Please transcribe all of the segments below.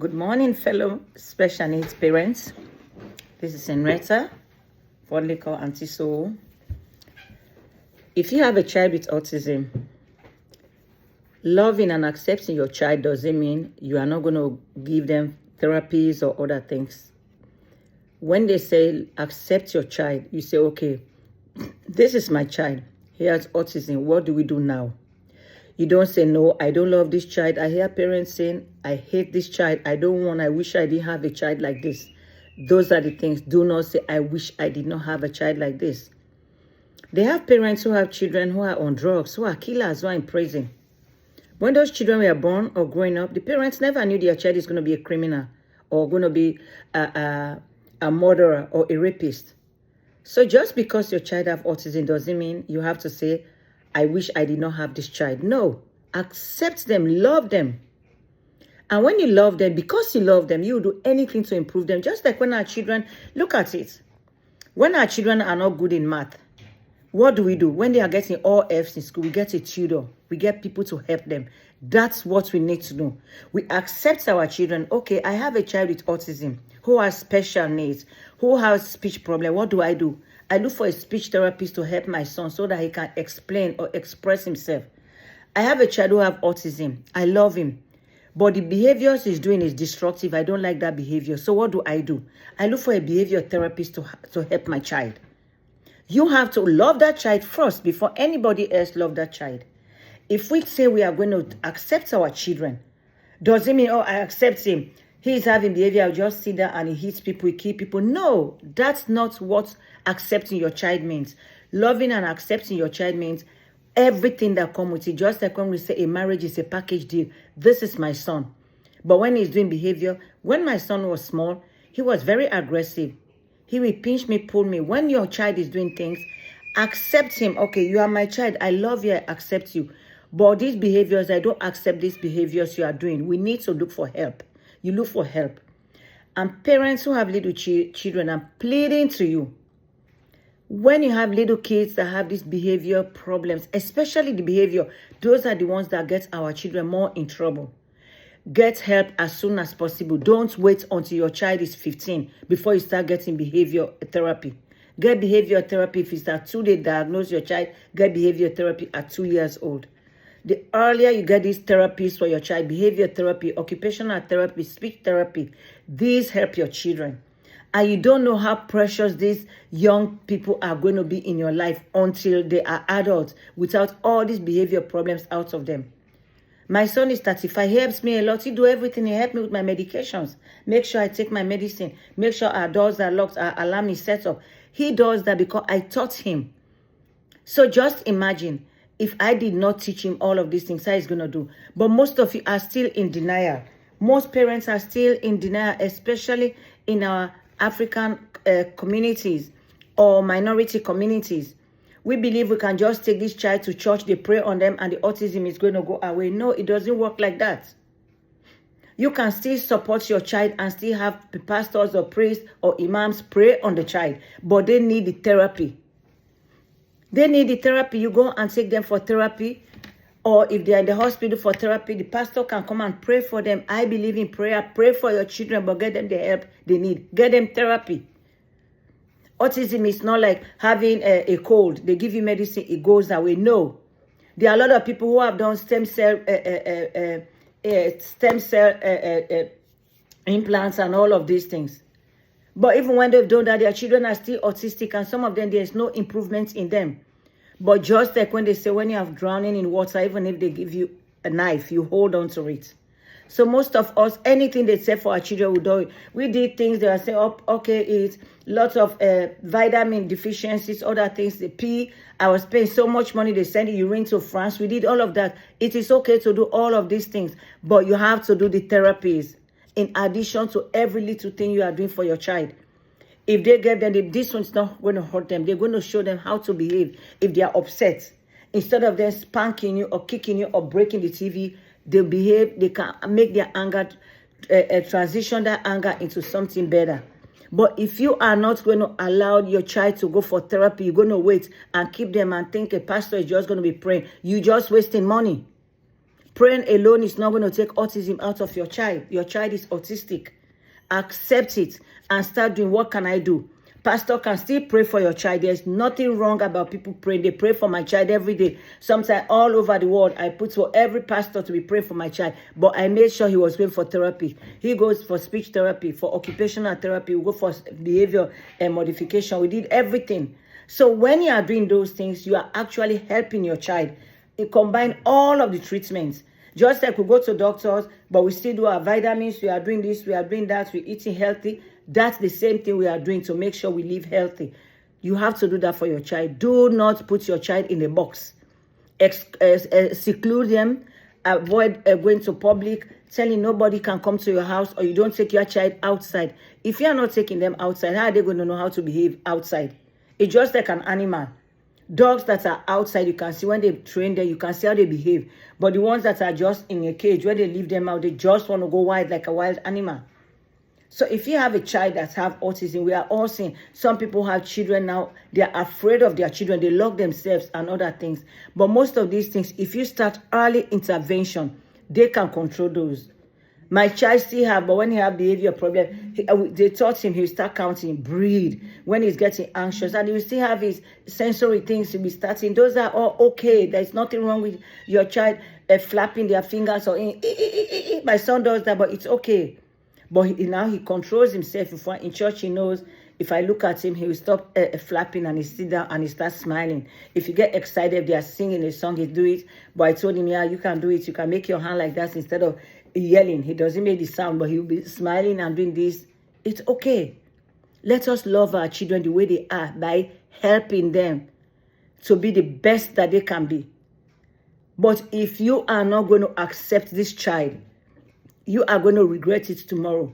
Good morning, fellow special needs parents. This is Henrietta, fondly called Auntie Soul. If you have a child with autism, loving and accepting your child doesn't mean you are not going to give them therapies or other things. When they say accept your child, you say, okay, this is my child. He has autism. What do we do now? You don't say, no, I don't love this child. I hear parents saying, I hate this child. I wish I didn't have a child like this. Those are the things. Do not say, I wish I did not have a child like this. They have parents who have children who are on drugs, who are killers, who are in prison. When those children were born or growing up, the parents never knew their child is going to be a criminal or going to be a murderer or a rapist. So just because your child have autism doesn't mean you have to say, I wish I did not have this child. No, accept them, love them. And when you love them, because you love them, you will do anything to improve them. Just like when our children, look at it. When our children are not good in math, what do we do? When they are getting all F's in school, we get a tutor. We get people to help them. That's what we need to do. We accept our children. Okay, I have a child with autism who has special needs, who has speech problem. What do? I look for a speech therapist to help my son so that he can explain or express himself. I have a child who has autism. I love him. But the behaviors he's doing is destructive. I don't like that behavior. So what do? I look for a behavior therapist to help my child. You have to love that child first before anybody else love that child. If we say we are going to accept our children, does it mean, oh, I accept him? He's having behavior, I'll just sit there and he hits people, he kills people. No, that's not what accepting your child means. Loving and accepting your child means everything that comes with it. Just like when we say a marriage is a package deal. This is my son. But when he's doing behavior, when my son was small, he was very aggressive. He will pinch me, pull me. When your child is doing things, accept him. Okay, you are my child. I love you. I accept you. But these behaviors, I don't accept these behaviors you are doing. We need to look for help. You look for help. And parents who have little children, I'm pleading to you. When you have little kids that have these behavior problems, especially the behavior, those are the ones that get our children more in trouble. Get help as soon as possible. Don't wait until your child is 15 before you start getting behavior therapy. Get behavior therapy if it's at 2 they diagnose your child. Get behavior therapy at 2 years old. The earlier you get these therapies for your child, behavior therapy, occupational therapy, speech therapy, these help your children. And you don't know how precious these young people are going to be in your life until they are adults without all these behavior problems out of them. My son is 35. He helps me a lot. He do everything. He helps me with my medications. Make sure I take my medicine. Make sure our doors are locked, our alarm is set up. He does that because I taught him. So just imagine if I did not teach him all of these things, how he's going to do. But most of you are still in denial. Most parents are still in denial, especially in our African communities or minority communities. We believe we can just take this child to church, they pray on them, and the autism is going to go away. No, it doesn't work like that. You can still support your child and still have pastors or priests or imams pray on the child, but they need the therapy. They need the therapy. You go and take them for therapy, or if they are in the hospital for therapy, the pastor can come and pray for them. I believe in prayer. Pray for your children, but get them the help they need. Get them therapy. Autism is not like having a cold. They give you medicine, it goes away. No. There are a lot of people who have done stem cell implants and all of these things. But even when they've done that, their children are still autistic, and some of them, there's no improvement in them. But just like when they say when you have drowning in water, even if they give you a knife, you hold on to it. So most of us, anything they say for our children, we do it. We did things, they are saying, oh, okay, it's lots of vitamin deficiencies, other things, the pee. I was paying so much money, they send urine to France. We did all of that. It is okay to do all of these things, but you have to do the therapies in addition to every little thing you are doing for your child. If they get them, this one's not going to hurt them. They're going to show them how to behave if they are upset. Instead of them spanking you or kicking you or breaking the TV, they behave, they can make their anger, transition that anger into something better. But if you are not going to allow your child to go for therapy, you're going to wait and keep them and think a pastor is just going to be praying. You're just wasting money. Praying alone is not going to take autism out of your child. Your child is autistic. Accept it and start doing, what can I do? Pastor can still pray for your child. There's nothing wrong about people praying. They pray for my child every day. Sometimes all over the world, I put for every pastor to be praying for my child. But I made sure he was going for therapy. He goes for speech therapy, for occupational therapy. We go for behavior modification. We did everything. So when you are doing those things, you are actually helping your child. You combine all of the treatments. Just like we go to doctors, but we still do our vitamins, we are doing this, we are doing that, we're eating healthy. That's the same thing we are doing to make sure we live healthy. You have to do that for your child. Do not put your child in a box. Seclude them. Avoid going to public, telling nobody can come to your house, or you don't take your child outside. If you are not taking them outside, how are they going to know how to behave outside? It's just like an animal. Dogs that are outside, you can see when they train them, you can see how they behave. But the ones that are just in a cage, where they leave them out, they just want to go wild like a wild animal. So if you have a child that have autism, we are all seeing some people have children now, they are afraid of their children, they lock themselves and other things. But most of these things, if you start early intervention, they can control those. My child still have, but when he have behavior problem, they taught him, he'll start counting, breathe, when he's getting anxious, and he will still have his sensory things to be starting. Those are all okay. There's nothing wrong with your child flapping their fingers or my son does that, but it's okay. But now he controls himself. In church, he knows, if I look at him, he will stop flapping and he sit down and he starts smiling. If you get excited, if they are singing a song, he do it. But I told him, yeah, you can do it. You can make your hand like that instead of yelling. He doesn't make the sound, but he'll be smiling and doing this. It's okay. Let us love our children the way they are by helping them to be the best that they can be. But if you are not going to accept this child, you are going to regret it tomorrow.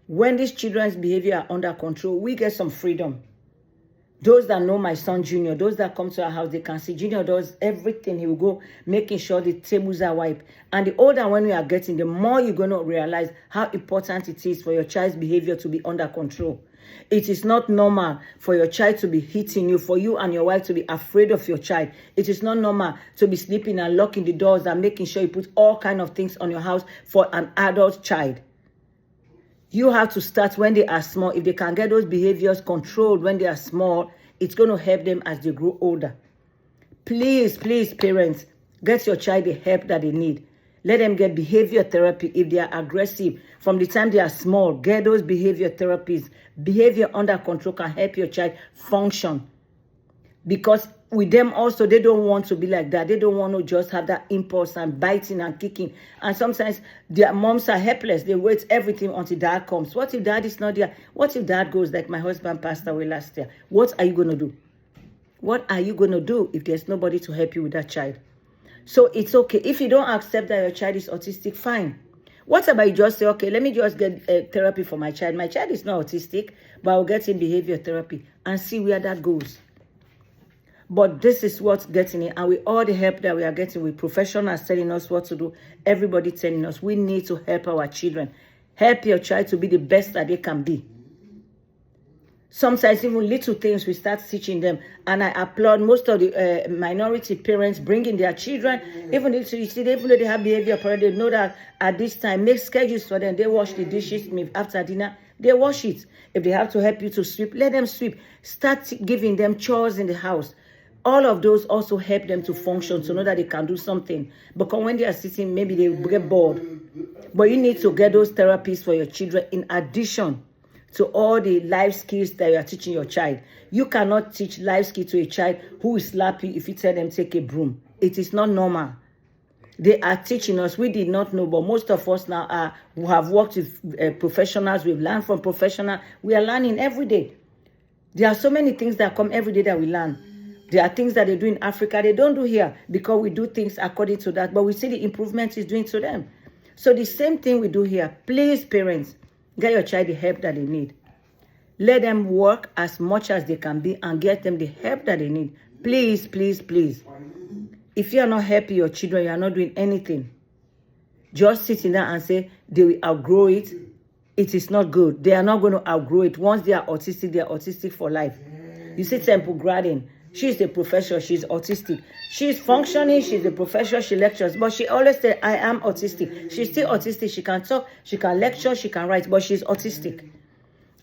When these children's behavior are under control, we get some freedom. Those that know my son Junior, those that come to our house, they can see Junior does everything. He will go making sure the tables are wiped. And the older when we are getting, the more you're going to realize how important it is for your child's behavior to be under control. It is not normal for your child to be hitting you, for you and your wife to be afraid of your child. It is not normal to be sleeping and locking the doors and making sure you put all kinds of things on your house for an adult child. You have to start when they are small. If they can get those behaviors controlled when they are small, it's going to help them as they grow older. Please, please, parents, get your child the help that they need. Let them get behavior therapy if they are aggressive. From the time they are small, get those behavior therapies. Behavior under control can help your child function. Because with them also, they don't want to be like that. They don't want to just have that impulse and biting and kicking. And sometimes their moms are helpless. They wait everything until dad comes. What if dad is not there? What if dad goes like my husband passed away last year? What are you going to do? What are you going to do if there's nobody to help you with that child? So it's okay. If you don't accept that your child is autistic, fine. What about you just say, okay, let me just get therapy for my child. My child is not autistic, but I'll get in behavior therapy and see where that goes. But this is what's getting it. And with all the help that we are getting, with professionals telling us what to do, everybody telling us, we need to help our children. Help your child to be the best that they can be. Sometimes even little things we start teaching them. And I applaud most of the minority parents bringing their children. Even if you see, even though they have behavior problem, they know that at this time, make schedules for them. They wash the dishes after dinner. They wash it. If they have to help you to sweep, let them sweep. Start giving them chores in the house. All of those also help them to function, to know that they can do something. Because when they are sitting, maybe they get bored. But you need to get those therapies for your children in addition to all the life skills that you are teaching your child. You cannot teach life skills to a child who is slappy if you tell them take a broom. It is not normal. They are teaching us. We did not know, but most of us now who have worked with professionals, we've learned from professionals. We are learning every day. There are so many things that come every day that we learn. There are things that they do in Africa they don't do here because we do things according to that, but we see the improvement it's doing to them. So the same thing we do here. Please, parents, get your child the help that they need. Let them work as much as they can be and get them the help that they need. Please, please, please. If you are not helping your children, you are not doing anything. Just sitting there and say they will outgrow it. It is not good. They are not going to outgrow it. Once they are autistic for life. You see Temple Grandin. She's a professor. She's autistic. She's functioning. She's a professor. She lectures. But she always says, I am autistic. She's still autistic. She can talk. She can lecture. She can write. But she's autistic.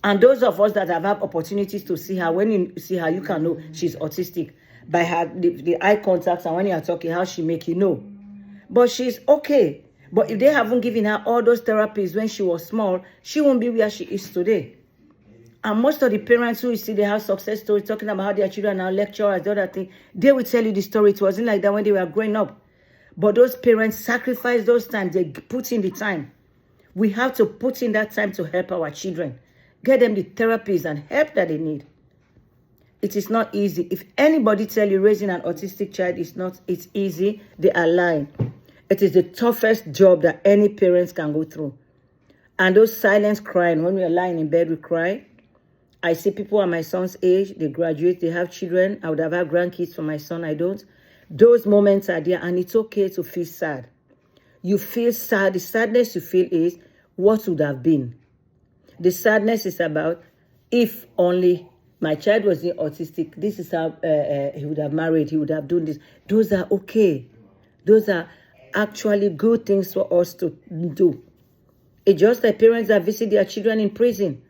And those of us that have had opportunities to see her, when you see her, you can know she's autistic. By her the eye contacts and when you are talking, how she make you know. But she's okay. But if they haven't given her all those therapies when she was small, she won't be where she is today. And most of the parents who you see, they have success stories talking about how their children are lecturers, the other thing, they will tell you the story. It wasn't like that when they were growing up. But those parents sacrifice those times. They put in the time. We have to put in that time to help our children. Get them the therapies and help that they need. It is not easy. If anybody tell you raising an autistic child is not, it's easy, they are lying. It is the toughest job that any parents can go through. And those silent crying, when we are lying in bed, we cry. I see people at my son's age, they graduate, they have children. I would have had grandkids for my son, I don't. Those moments are there, and it's okay to feel sad. You feel sad. The sadness you feel is what would have been. The sadness is about if only my child was autistic, this is how he would have married, he would have done this. Those are okay. Those are actually good things for us to do. It's just like parents that visit their children in prison.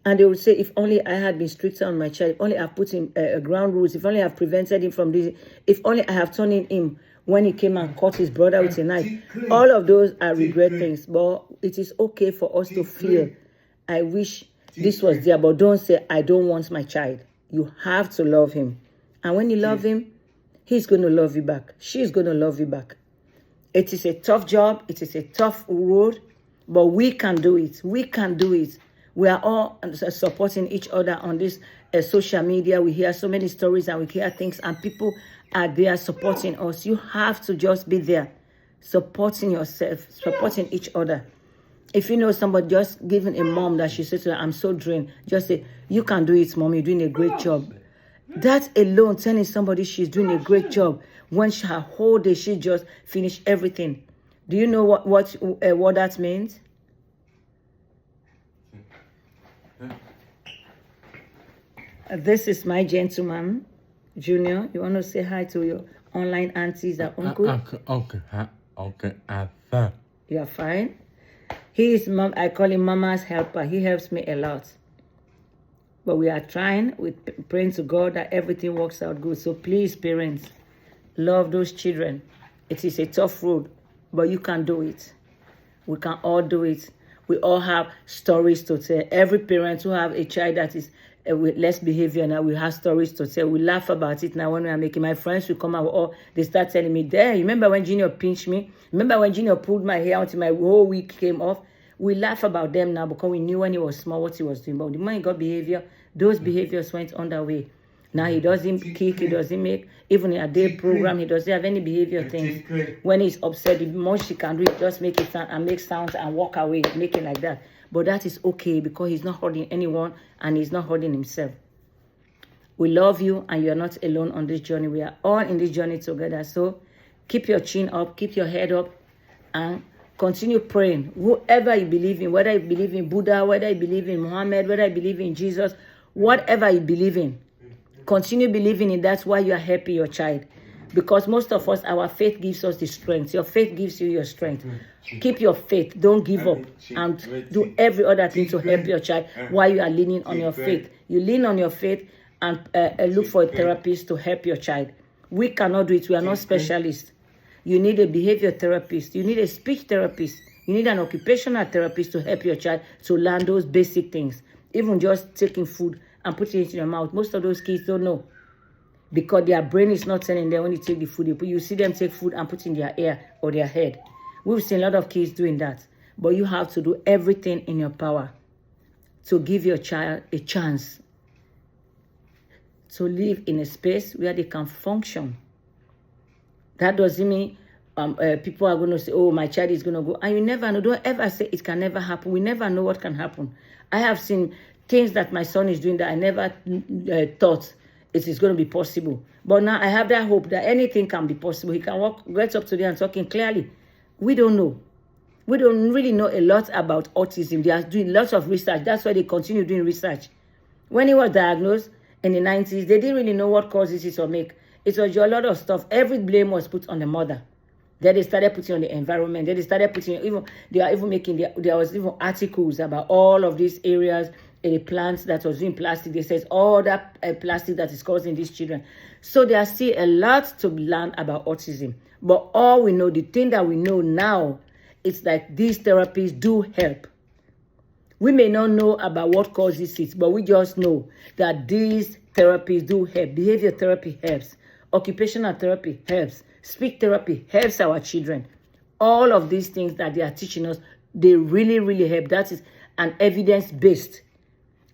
And they would say, if only I had been stricter on my child, if only I put him ground rules, if only I have prevented him from this, if only I have turned him when he came and caught his brother with a knife. All of those are regret things. But it is okay for us to feel, I wish this was there, but don't say, I don't want my child. You have to love him. And when you love him, he's going to love you back. She's going to love you back. It is a tough job. It is a tough road, but we can do it. We can do it. We are all supporting each other on this social media. We hear so many stories and we hear things, and people are there supporting us. You have to just be there, supporting yourself, supporting each other. If you know somebody, just giving a mom that she says to her, I'm so drained, just say, you can do it, mom, you're doing a great job. That alone, telling somebody she's doing a great job, when her whole day, she just finished everything. Do you know what that means? This is my gentleman, Junior. You want to say hi to your online aunties and uncle? Okay. You're fine. He is mom. I call him Mama's helper. He helps me a lot. But we are trying, we're praying to God that everything works out good. So please, parents, love those children. It is a tough road, but you can do it. We can all do it. We all have stories to tell. Every parent who have a child that is with less behavior now, we have stories to tell. We laugh about it now when we are making. My friends will come out, they start telling me, there, remember when Junior pinched me? Remember when Junior pulled my hair until my whole wig came off? We laugh about them now because we knew when he was small what he was doing. But the moment he got behavior, those behaviors went underway. Now he doesn't kick, he doesn't make, even in a day program, he doesn't have any behavior things. When he's upset, the most he can do is just make it sound and make sounds and walk away, make it like that. But that is okay because he's not hurting anyone and he's not hurting himself. We love you and you're not alone on this journey. We are all in this journey together. So keep your chin up, keep your head up, and continue praying. Whoever you believe in, whether you believe in Buddha, whether you believe in Muhammad, whether you believe in Jesus, whatever you believe in, continue believing in that's why you are helping your child. Because most of us, our faith gives us the strength. Your faith gives you your strength. Keep your faith. Don't give up. And do every other thing to help your child while you are leaning on your faith. You lean on your faith and look for a therapist to help your child. We cannot do it. We are not specialists. You need a behavior therapist. You need a speech therapist. You need an occupational therapist to help your child to learn those basic things. Even just taking food and putting it in your mouth. Most of those kids don't know because their brain is not telling them when you take the food. You see them take food and put it in their ear or their head. We've seen a lot of kids doing that. But you have to do everything in your power to give your child a chance to live in a space where they can function. That doesn't mean people are going to say, oh, my child is going to go. And you never know. Don't ever say it can never happen. We never know what can happen. I have seen things that my son is doing that I never thought it is going to be possible. But now I have that hope that anything can be possible. He can walk, get up today and talking clearly. We don't know. We don't really know a lot about autism. They are doing lots of research. That's why they continue doing research. When he was diagnosed, in the 90s, they didn't really know what causes it or make. It was a lot of stuff. Every blame was put on the mother. Then they started putting on the environment. Then they started putting, they are even making, there was even articles about all of these areas in the plants that was doing plastic. They says all that plastic that is causing these children. So there are still a lot to learn about autism. But all we know, the thing that we know now, it's like these therapies do help. We may not know about what causes it, but we just know that these therapies do help. Behavior therapy helps. Occupational therapy helps. Speech therapy helps our children. All of these things that they are teaching us, they really, really help. That is an evidence-based.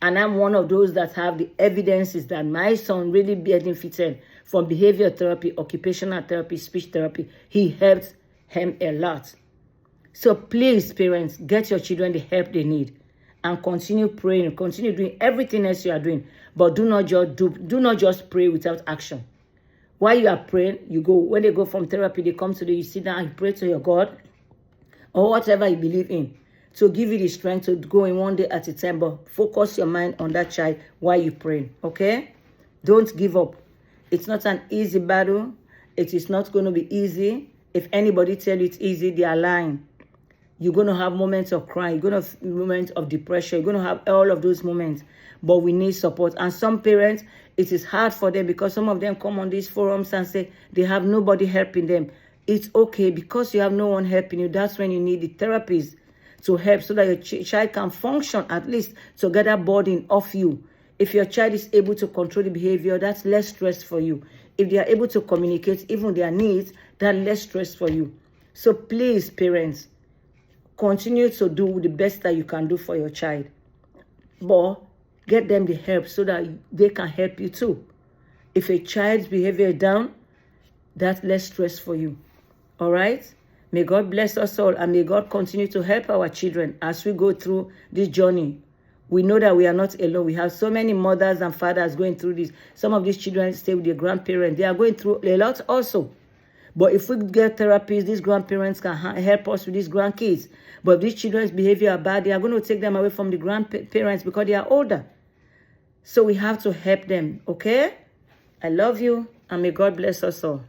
And I'm one of those that have the evidences that my son really benefited from behavior therapy, occupational therapy, speech therapy. He helped him a lot. So please, parents, get your children the help they need. And continue praying, continue doing everything else you are doing. But do not just pray without action. While you are praying, you go. When they go from therapy, they come to you, you sit down and pray to your God or whatever you believe in to give you the strength to go in one day at a time. But focus your mind on that child while you pray, okay? Don't give up. It's not an easy battle. It is not going to be easy. If anybody tell you it's easy, they are lying. You're going to have moments of crying. You're going to have moments of depression. You're going to have all of those moments. But we need support. And some parents, it is hard for them because some of them come on these forums and say they have nobody helping them. It's okay because you have no one helping you. That's when you need the therapists to help so that your child can function, at least to get that burden off you. If your child is able to control the behavior, that's less stress for you. If they are able to communicate even their needs, that's less stress for you. So please, parents, continue to do the best that you can do for your child. But get them the help so that they can help you too. If a child's behavior is down, that's less stress for you. All right? May God bless us all and may God continue to help our children as we go through this journey. We know that we are not alone. We have so many mothers and fathers going through this. Some of these children stay with their grandparents. They are going through a lot also. But if we get therapies, these grandparents can help us with these grandkids. But if these children's behavior are bad, they are going to take them away from the grandparents because they are older. So we have to help them, okay? I love you and may God bless us all.